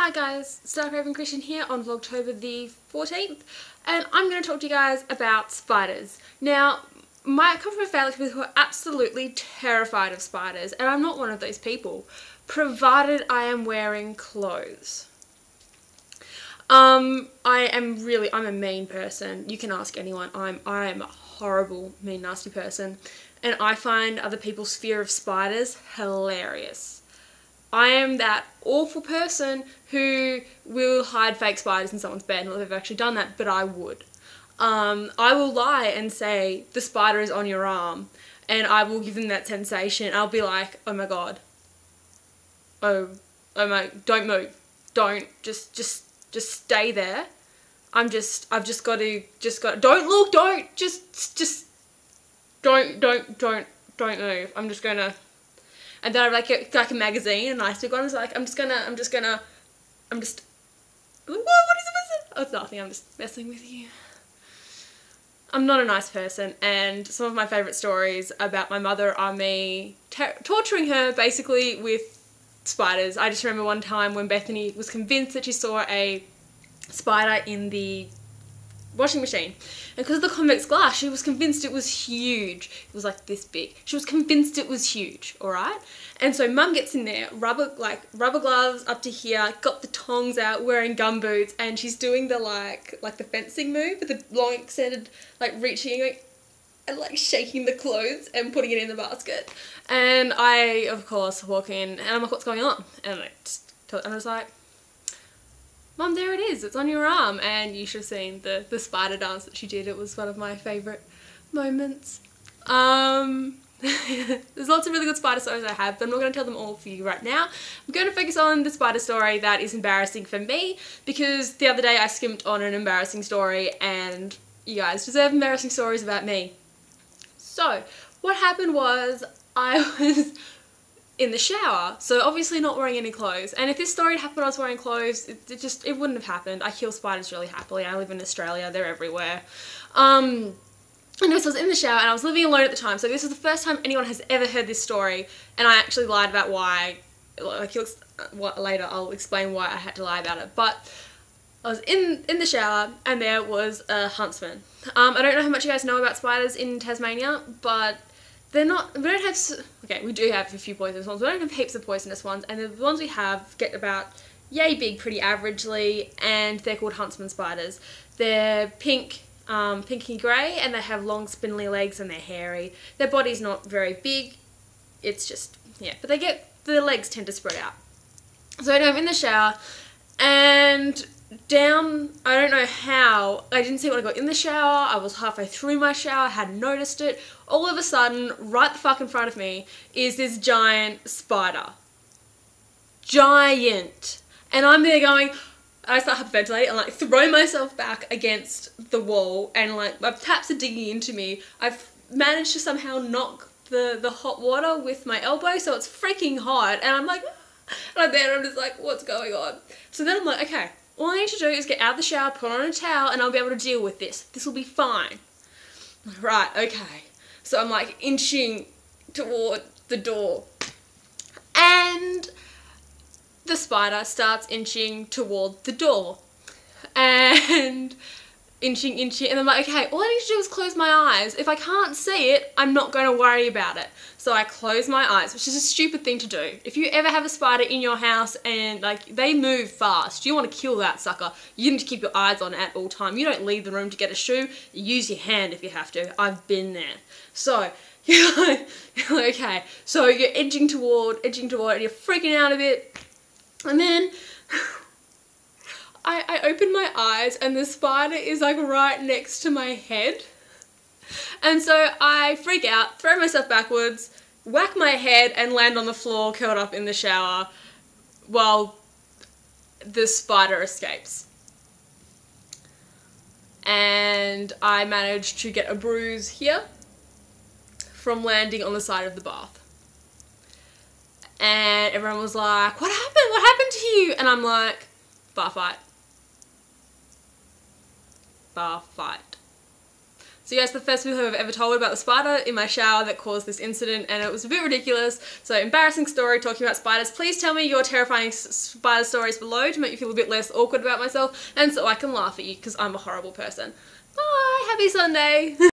Hi guys, starkravingchristian here on Vlogtober the 14th, and I'm going to talk to you guys about spiders. Now, I come from a family of people who are absolutely terrified of spiders, and I'm not one of those people, provided I am wearing clothes. I'm a mean person. You can ask anyone. I am a horrible, mean, nasty person, and I find other people's fear of spiders hilarious. I am that awful person who will hide fake spiders in someone's bed. Not that I've actually done that, but I would. I will lie and say the spider is on your arm, and I will give them that sensation. I'll be like, oh my god, oh my, don't move, don't, just stay there. I've just got to, don't look, don't, don't move. I'm just gonna. And then I get like a magazine and I stick on. It's like what is it? Oh, it's nothing. I'm just messing with you. I'm not a nice person, and some of my favourite stories about my mother are me torturing her basically with spiders. I just remember one time when Bethany was convinced that she saw a spider in the washing machine, and because of the convex glass she was convinced it was huge. It was like this big. She was convinced it was huge, alright? And so Mum gets in there, rubber gloves up to here, got the tongs out, wearing gumboots, and she's doing the like the fencing move with the long extended, like reaching and like shaking the clothes and putting it in the basket. And I of course walk in and I'm like, what's going on? And I was like, Mum, there it is, it's on your arm. And you should have seen the spider dance that she did. It was one of my favourite moments. There's lots of really good spider stories I have, but I'm not going to tell them all for you right now. I'm going to focus on the spider story that is embarrassing for me, because the other day I skimped on an embarrassing story, and you guys deserve embarrassing stories about me. So, what happened was, I was in the shower, so obviously not wearing any clothes, and if this story had happened when I was wearing clothes, it wouldn't have happened. I kill spiders really happily. I live in Australia, they're everywhere. Anyway, so I was in the shower and I was living alone at the time, so this is the first time anyone has ever heard this story, and I actually lied about why, later I'll explain why I had to lie about it, but I was in the shower and there was a huntsman. I don't know how much you guys know about spiders in Tasmania, but we don't have, okay, we do have a few poisonous ones. We don't have heaps of poisonous ones, and the ones we have get about yay big pretty averagely, and they're called huntsman spiders. They're pink, pinky grey, and they have long spindly legs and they're hairy. Their body's not very big, it's just, yeah, but the legs tend to spread out. So I'm in the shower, and down, I don't know how, I didn't see when I got in the shower, I was halfway through my shower, hadn't noticed it. All of a sudden, right the fuck in front of me, is this giant spider. Giant. And I'm there going, I start hyperventilating and like throw myself back against the wall, and like my taps are digging into me. I've managed to somehow knock the hot water with my elbow, so it's freaking hot, and I'm like, and I'm there and I'm just like, what's going on? So then I'm like, okay, all I need to do is get out of the shower, put on a towel, and I'll be able to deal with this. This will be fine. Right, okay. So I'm like inching toward the door, and the spider starts inching toward the door, and inching, and I'm like, okay, all I need to do is close my eyes. If I can't see it, I'm not going to worry about it. So I close my eyes, which is a stupid thing to do. If you ever have a spider in your house and like they move fast, you want to kill that sucker, you need to keep your eyes on it at all time. You don't leave the room to get a shoe, you use your hand if you have to. I've been there. So you're like, okay, so you're edging toward, and you're freaking out a bit, and then I open my eyes and the spider is like right next to my head. And so I freak out, throw myself backwards, whack my head and land on the floor curled up in the shower while the spider escapes. And I managed to get a bruise here from landing on the side of the bath. And everyone was like, what happened? What happened to you? And I'm like, bar fight. Bar fight. So you guys are the first people who have ever told about the spider in my shower that caused this incident, and it was a bit ridiculous. So embarrassing story talking about spiders. Please tell me your terrifying spider stories below to make me feel a bit less awkward about myself and so I can laugh at you because I'm a horrible person. Bye! Happy Sunday!